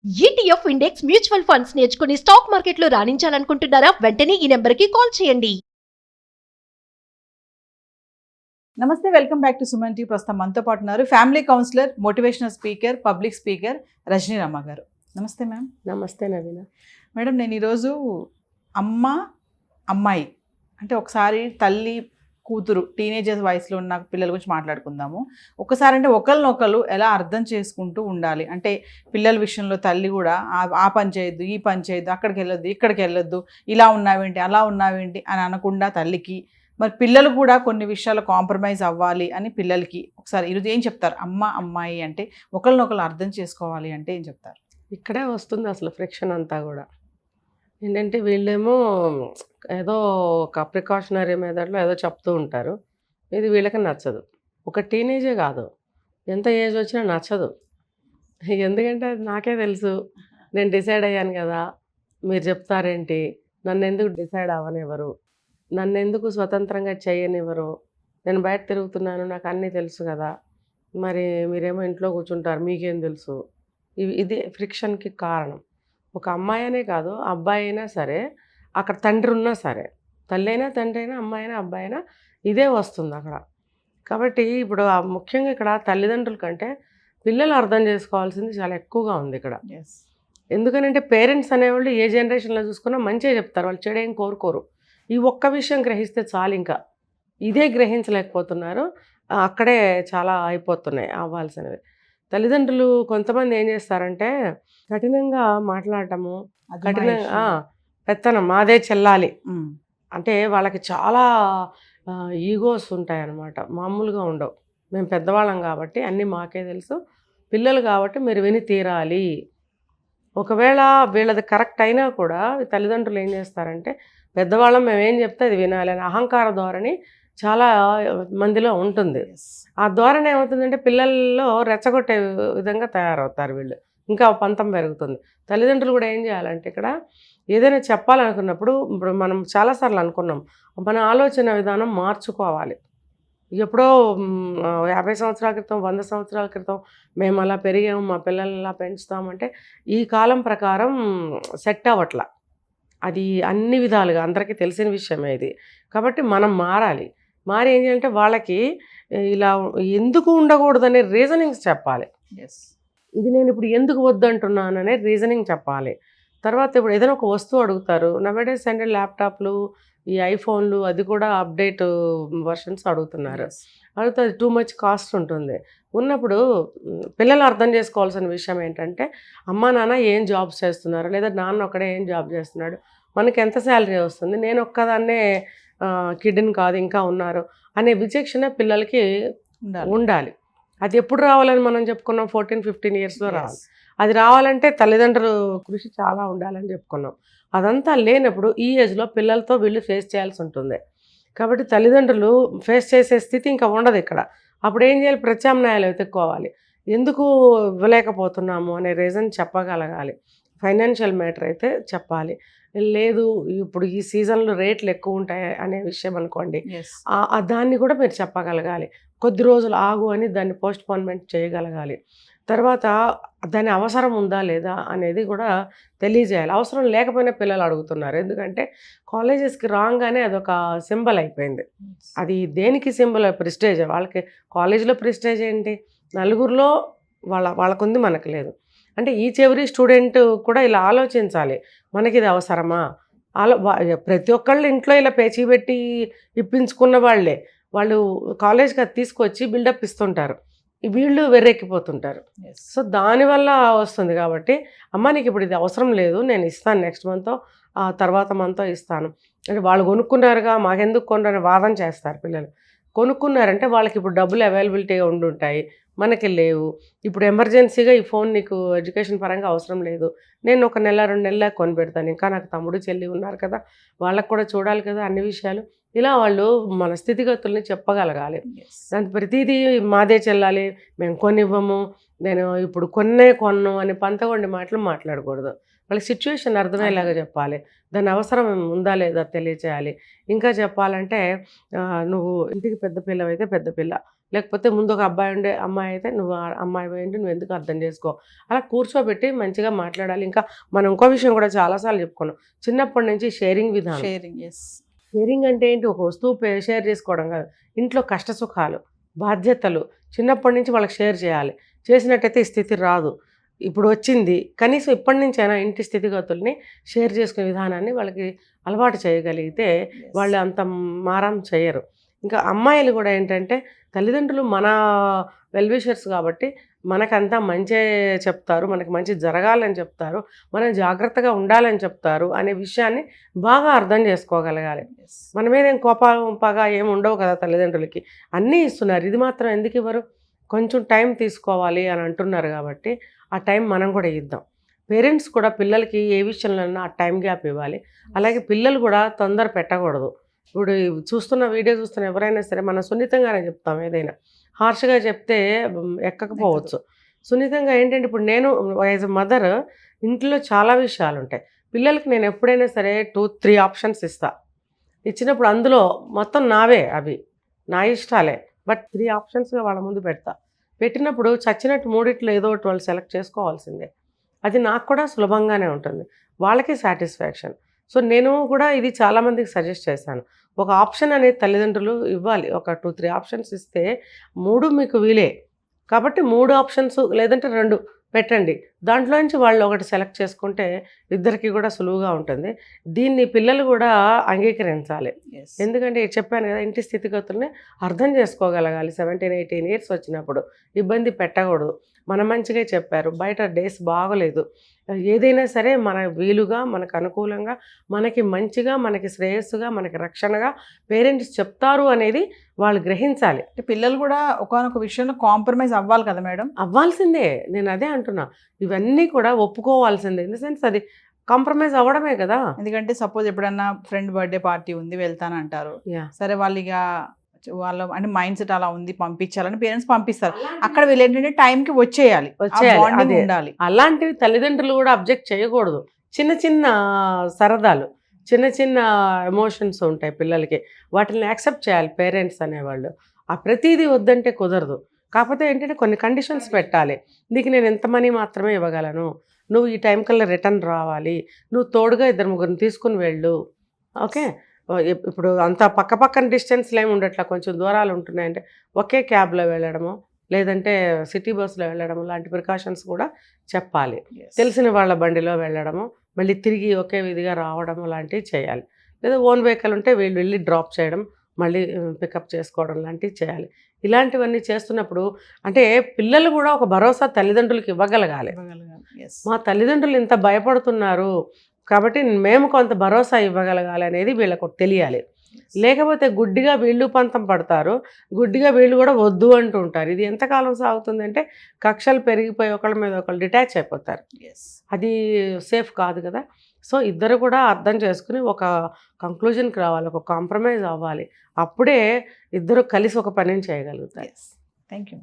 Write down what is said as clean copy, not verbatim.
ETF index mutual funds నేర్చుకుని stock మార్కెట్లో రాణించాలనుకుంటున్నారా? వెంటనే ఈ నెంబర్కి కాల్ చేయండి. నమస్తే, welcome back to Suman T. ప్రస్తుతం మనతో పాటు ఉన్నారు family counsellor, motivational speaker, public speaker Rajani Rama గారు. నమస్తే మ్యామ్. నమస్తే నవీన. మేడం, నేను ఈరోజు అమ్మ అమ్మాయి అంటే ఒకసారి తల్లి కూతురు టీనేజర్స్ వయసులో ఉన్న పిల్లల గురించి మాట్లాడుకుందాము. ఒకసారి అంటే ఒకరినొకరు ఎలా అర్థం చేసుకుంటూ ఉండాలి అంటే పిల్లల విషయంలో తల్లి కూడా ఆ పని చేయొద్దు, ఈ పని చేయొద్దు, అక్కడికి వెళ్ళొద్దు, ఇక్కడికి వెళ్ళొద్దు, ఇలా ఉన్నావేంటి, అలా ఉన్నావేంటి అని అనకుండా తల్లికి, మరి పిల్లలు కూడా కొన్ని విషయాలు కాంప్రమైజ్ అవ్వాలి అని పిల్లలకి ఒకసారి ఈరోజు ఏం చెప్తారు? అమ్మ అమ్మాయి అంటే ఒకరినొకరు అర్థం చేసుకోవాలి అంటే ఏం చెప్తారు? ఇక్కడే వస్తుంది అసలు ఫ్రిక్షన్ అంతా కూడా. ఏంటంటే వీళ్ళేమో ఏదో ఒక ప్రికాషనరీ మెథడ్లో ఏదో చెప్తూ ఉంటారు, ఇది వీళ్ళకి నచ్చదు. ఒక టీనేజే కాదు, ఎంత ఏజ్ వచ్చినా నచ్చదు. ఎందుకంటే అది నాకే తెలుసు, నేను డిసైడ్ అయ్యాను కదా, మీరు చెప్తారేంటి, నన్ను ఎందుకు డిసైడ్ అవ్వనివ్వరు, నన్ను ఎందుకు స్వతంత్రంగా చేయనివ్వరు, నేను బయట తిరుగుతున్నాను, నాకు అన్నీ తెలుసు కదా, మరి మీరేమో ఇంట్లో కూర్చుంటారు, మీకేం తెలుసు. ఇది ఫ్రిక్షన్కి కారణం. ఒక అమ్మాయి అనే కాదు, అబ్బాయి అయినా సరే, అక్కడ తండ్రి ఉన్నా సరే, తల్లి అయినా తండ్రి అయినా, అమ్మాయి అయినా అబ్బాయి అయినా ఇదే వస్తుంది అక్కడ. కాబట్టి ఇప్పుడు ముఖ్యంగా ఇక్కడ తల్లిదండ్రుల కంటే పిల్లలు అర్థం చేసుకోవాల్సింది చాలా ఎక్కువగా ఉంది ఇక్కడ. ఎందుకనంటే పేరెంట్స్ అనేవాళ్ళు ఏ జనరేషన్లో చూసుకున్నా మంచిగా చెప్తారు, వాళ్ళు చెడేం కోరుకోరు. ఈ ఒక్క విషయం గ్రహిస్తే చాలు, ఇంకా ఇదే గ్రహించలేకపోతున్నారు, అక్కడే చాలా అయిపోతున్నాయి అవ్వాల్సినవి. తల్లిదండ్రులు కొంతమంది ఏం చేస్తారంటే కఠినంగా మాట్లాడటము, కఠినంగా పెత్తనం, మాదే చెల్లాలి అంటే వాళ్ళకి చాలా ఈగోస్ ఉంటాయన్నమాట, మామూలుగా ఉండవు. మేము పెద్దవాళ్ళం కాబట్టి అన్నీ మాకే తెలుసు, పిల్లలు కాబట్టి మీరు విని తీరాలి. ఒకవేళ వీళ్ళది కరెక్ట్ అయినా కూడా తల్లిదండ్రులు ఏం చేస్తారంటే పెద్దవాళ్ళం మేమేం చెప్తే అది వినాలి అని అహంకార ధోరణి చాలా మందిలో ఉంటుంది. ఆ ధోరణి ఏమవుతుందంటే పిల్లల్లో రెచ్చగొట్టే విధంగా తయారవుతారు వీళ్ళు, ఇంకా పంతం పెరుగుతుంది. తల్లిదండ్రులు కూడా ఏం చేయాలంటే ఇక్కడ ఏదైనా చెప్పాలనుకున్నప్పుడు, ఇప్పుడు మనం చాలాసార్లు అనుకున్నాం, మన ఆలోచన విధానం మార్చుకోవాలి. ఎప్పుడో 50 సంవత్సరాల క్రితం, 100 సంవత్సరాల క్రితం మేము అలా పెరిగాము, మా పిల్లల్ని అలా పెంచుతామంటే ఈ కాలం ప్రకారం సెట్ అవ్వట్లా. అది అన్ని విధాలుగా అందరికీ తెలిసిన విషయమే ఇది. కాబట్టి మనం మారాలి. మారి ఏం చేయాలంటే వాళ్ళకి ఇలా ఎందుకు ఉండకూడదనే రీజనింగ్స్ చెప్పాలి. ఇది నేను ఇప్పుడు ఎందుకు వద్దంటున్నాను అనే రీజనింగ్ చెప్పాలి. తర్వాత ఇప్పుడు ఏదైనా ఒక వస్తువు అడుగుతారు, నవేడేస్ అంటే ల్యాప్టాప్లు, ఈ ఐఫోన్లు, అది కూడా అప్డేట్ వర్షన్స్ అడుగుతున్నారు. అడిగితే అది టూ మచ్ కాస్ట్ ఉంటుంది. ఉన్నప్పుడు పిల్లలు అర్థం చేసుకోవాల్సిన విషయం ఏంటంటే అమ్మా నాన్న ఏం జాబ్స్ చేస్తున్నారు, లేదా నాన్న ఒక్కడే ఏం జాబ్ చేస్తున్నాడు, మనకి ఎంత శాలరీ వస్తుంది, నేను ఒక్కదాన్నే కిడ్ని కాదు ఇంకా ఉన్నారు అనే విచక్షణ పిల్లలకి ఉండాలి. అది ఎప్పుడు రావాలని మనం చెప్పుకున్నాం, 14-15 ఇయర్స్లో రావాలి. అది రావాలంటే తల్లిదండ్రులు కృషి చాలా ఉండాలని చెప్పుకున్నాం. అదంతా లేనప్పుడు ఈ ఏజ్లో పిల్లలతో వీళ్ళు ఫేస్ చేయాల్సి ఉంటుంది. కాబట్టి తల్లిదండ్రులు ఫేస్ చేసే స్థితి ఇంకా ఉండదు ఇక్కడ. అప్పుడు ఏం చేయాలి, ప్రత్యామ్నాయాలు వెతుక్కోవాలి. ఎందుకు ఇవ్వలేకపోతున్నాము అనే రీజన్ చెప్పగలగాలి. ఫైనాన్షియల్ మ్యాటర్ అయితే చెప్పాలి. లేదు ఇప్పుడు ఈ సీజన్లో రేట్లు ఎక్కువ ఉంటాయి అనే విషయం అనుకోండి, దాన్ని కూడా మీరు చెప్పగలగాలి. కొద్ది రోజులు ఆగు అని దాన్ని పోస్ట్పోన్మెంట్ చేయగలగాలి. తర్వాత దాని అవసరం ఉందా లేదా అనేది కూడా తెలియజేయాలి. అవసరం లేకపోయినా పిల్లలు అడుగుతున్నారు, ఎందుకంటే కాలేజెస్కి రాగానే అదొక సింబల్ అయిపోయింది. అది దేనికి సింబల్? ప్రెస్టేజ్. వాళ్ళకి కాలేజీలో ప్రెస్టేజ్ ఏంటి, నలుగురిలో వాళ్ళకుంది, మనకు లేదు. అంటే ఈచ్ ఎవ్రీ స్టూడెంట్ కూడా ఇలా ఆలోచించాలి, మనకి ఇది అవసరమా. ప్రతి ఒక్కళ్ళు ఇంట్లో ఇలా పేచీ పెట్టి ఇప్పించుకున్న వాళ్ళే వాళ్ళు కాలేజ్కి అది తీసుకొచ్చి బిల్డప్ ఇస్తుంటారు, వీళ్ళు వెర్రెక్కిపోతుంటారు. సో దానివల్ల వస్తుంది. కాబట్టి అమ్మ నీకు ఇప్పుడు ఇది అవసరం లేదు, నేను ఇస్తాను నెక్స్ట్ మంత్తో, తర్వాత మంత్తో ఇస్తాను అంటే వాళ్ళు కొనుక్కున్నారుగా మాకెందుకు కొనరని వాదన చేస్తారు పిల్లలు. కొనుక్కున్నారంటే వాళ్ళకి ఇప్పుడు డబ్బులు అవైలబిలిటీగా ఉండుంటాయి, మనకి లేవు. ఇప్పుడు ఎమర్జెన్సీగా ఈ ఫోన్ నీకు ఎడ్యుకేషన్ పరంగా అవసరం లేదు, నేను ఒక నెల 2 నెలలకు కొనిపెడతాను, ఇంకా నాకు తమ్ముడు చెల్లి ఉన్నారు కదా, వాళ్ళకు కూడా చూడాలి కదా అన్ని విషయాలు. ఇలా వాళ్ళు మన స్థితిగతుల్ని చెప్పగలగాలి. దాని ప్రతిదీ మాదే చెల్లాలి, మేము కొనివ్వము, నేను ఇప్పుడు కొన్ను అని పంతగొండి మాటలు మాట్లాడకూడదు. వాళ్ళకి సిచ్యువేషన్ అర్థమయ్యేలాగా చెప్పాలి, దాని అవసరం ఉందా లేదా తెలియచేయాలి. ఇంకా చెప్పాలంటే నువ్వు ఇంటికి పెద్ద పిల్లవైతే పెద్ద పిల్ల, లేకపోతే ముందు ఒక అబ్బాయి ఉండే అమ్మాయి అయితే నువ్వు అమ్మాయి ఏంటి నువ్వు ఎందుకు అర్థం చేసుకో, అలా కూర్చోబెట్టి మంచిగా మాట్లాడాలి. ఇంకా మనం ఇంకో విషయం కూడా చాలాసార్లు చెప్పుకున్నాం, చిన్నప్పటి నుంచి షేరింగ్ విధానం. Sharing, yes. షేరింగ్ అంటే ఏంటి, ఒక వస్తువు షేర్ చేసుకోవడం కాదు, ఇంట్లో కష్ట సుఖాలు, బాధ్యతలు చిన్నప్పటి నుంచి వాళ్ళకి షేర్ చేయాలి. చేసినట్టయితే ఈ స్థితి రాదు. ఇప్పుడు వచ్చింది, కనీసం ఇప్పటి నుంచైనా ఇంటి స్థితిగతుల్ని షేర్ చేసుకునే విధానాన్ని వాళ్ళకి అలవాటు చేయగలిగితే వాళ్ళు అంత మారం చేయరు. ఇంకా అమ్మాయిలు కూడా ఏంటంటే తల్లిదండ్రులు మన వెల్విషర్స్ కాబట్టి మనకంతా మంచే చెప్తారు, మనకి మంచి జరగాలని చెప్తారు, మనం జాగ్రత్తగా ఉండాలని చెప్తారు అనే విషయాన్ని బాగా అర్థం చేసుకోగలగాలి. మన మీద ఏం కోపంపగా ఏమి ఉండవు కదా తల్లిదండ్రులకి, అన్నీ ఇస్తున్నారు, ఇది మాత్రం ఎందుకు ఇవ్వరు, కొంచెం టైం తీసుకోవాలి అని అంటున్నారు కాబట్టి ఆ టైం మనం కూడా ఇద్దాం. పేరెంట్స్ కూడా పిల్లలకి ఏ విషయంలోనైనా ఆ టైం గ్యాప్ ఇవ్వాలి. అలాగే పిల్లలు కూడా తొందర పెట్టకూడదు. ఇప్పుడు చూస్తున్న వీడియో చూస్తున్న ఎవరైనా సరే మనం సున్నితంగానే చెప్తాం, ఏదైనా హార్ష్గా చెప్తే ఎక్కకపోవచ్చు. సున్నితంగా ఏంటంటే ఇప్పుడు నేను యాజ్ ఎ మదర్ ఇంట్లో చాలా విషయాలు ఉంటాయి, పిల్లలకి నేను ఎప్పుడైనా సరే 2-3 ఆప్షన్స్ ఇస్తా. ఇచ్చినప్పుడు అందులో మొత్తం నావే, అవి నా ఇష్టాలే, బట్ 3 ఆప్షన్స్గా వాళ్ళ ముందు పెడతా. పెట్టినప్పుడు చచ్చినట్టు మూడిట్లో ఏదో ఒకటి వాళ్ళు సెలెక్ట్ చేసుకోవాల్సిందే. అది నాకు కూడా సులభంగానే ఉంటుంది, వాళ్ళకి సాటిస్ఫాక్షన్. సో నేను కూడా ఇది చాలామందికి సజెస్ట్ చేశాను, ఒక ఆప్షన్ అనేది తల్లిదండ్రులు ఇవ్వాలి. ఒక 2-3 ఆప్షన్స్ ఇస్తే 3 మీకు వీలే కాబట్టి 3 ఆప్షన్స్ లేదంటే 2 పెట్టండి, దాంట్లోంచి వాళ్ళు ఒకటి సెలెక్ట్ చేసుకుంటే ఇద్దరికి కూడా సులువుగా ఉంటుంది. దీన్ని పిల్లలు కూడా అంగీకరించాలి. ఎందుకంటే చెప్పాను కదా, ఇంటి స్థితిగతుల్ని అర్థం చేసుకోగలగాలి. 17-18 ఇయర్స్ వచ్చినప్పుడు ఇబ్బంది పెట్టకూడదు. మన మంచిగా చెప్పారు, బయట డేస్ బాగలేదు, ఏదైనా సరే మన వీలుగా, మనకు అనుకూలంగా, మనకి మంచిగా, మనకి శ్రేయస్సుగా, మనకి రక్షణగా పేరెంట్స్ చెప్తారు అనేది వాళ్ళు గ్రహించాలి. అంటే పిల్లలు కూడా ఒకానొక విషయంలో కాంప్రమైజ్ అవ్వాలి కదా మేడం? అవ్వాల్సిందే, నేను అదే అంటున్నా, ఇవన్నీ కూడా ఒప్పుకోవాల్సిందే. ఇన్ ద సెన్స్ అది కాంప్రమైజ్ అవ్వడమే కదా. ఎందుకంటే సపోజ్ ఎప్పుడన్నా ఫ్రెండ్ బర్త్డే పార్టీ ఉంది వెళ్తానంటారు, సరే వాళ్ళు ఇక వాళ్ళ అంటే మైండ్ సెట్ అలా ఉంది పంపించాలని పేరెంట్స్ పంపిస్తారు, అక్కడ వీళ్ళు ఏంటంటే టైంకి వచ్చేయాలి, ఉండాలి. అలాంటివి తల్లిదండ్రులు కూడా అబ్జెక్ట్ చేయకూడదు. చిన్న చిన్న సరదాలు, చిన్న చిన్న ఎమోషన్స్ ఉంటాయి పిల్లలకి, వాటిని యాక్సెప్ట్ చేయాలి పేరెంట్స్ అనేవాళ్ళు. ఆ ప్రతిదీ వద్దంటే కుదరదు. కాకపోతే ఏంటంటే కొన్ని కండిషన్స్ పెట్టాలి. నీకు నేను ఎంత మనీ మాత్రమే ఇవ్వగలను, నువ్వు ఈ టైం కల్లా రిటర్న్ రావాలి, నువ్వు తోడుగా 2-3 తీసుకుని వెళ్ళు. ఓకే, ఇప్పుడు అంత పక్కపక్కన డిస్టెన్స్లో ఏమి ఉండట్లా, కొంచెం దూరాలు ఉంటున్నాయంటే ఒకే క్యాబ్లో వెళ్ళడము, లేదంటే సిటీ బస్సులో వెళ్ళడము లాంటి ప్రికాషన్స్ కూడా చెప్పాలి. తెలిసిన వాళ్ళ బండిలో వెళ్ళడము, మళ్ళీ తిరిగి ఒకే విధిగా రావడం లాంటివి చేయాలి. లేదా ఓన్ వెహికల్ ఉంటే వీళ్ళు వెళ్ళి డ్రాప్ చేయడం, మళ్ళీ పికప్ చేసుకోవడం లాంటివి చేయాలి. ఇలాంటివన్నీ చేస్తున్నప్పుడు అంటే పిల్లలు కూడా ఒక భరోసా తల్లిదండ్రులకు ఇవ్వగలగాలి. మా తల్లిదండ్రులు ఇంత భయపడుతున్నారు కాబట్టి మేము కొంత భరోసా ఇవ్వగలగాలి అనేది వీళ్ళకు తెలియాలి. లేకపోతే గుడ్డిగా వీళ్ళు పంతం పడతారు, గుడ్డిగా వీళ్ళు కూడా వద్దు అంటూ ఉంటారు. ఇది ఎంతకాలం సాగుతుందంటే కక్షలు పెరిగిపోయి ఒకళ్ళ మీద ఒకళ్ళు డిటాచ్ అయిపోతారు. అది సేఫ్ కాదు కదా. సో ఇద్దరు కూడా అర్థం చేసుకుని ఒక కంక్లూజన్కి రావాలి, ఒక కాంప్రమైజ్ అవ్వాలి. అప్పుడే ఇద్దరు కలిసి ఒక పనిని చేయగలుగుతారు. Thank you.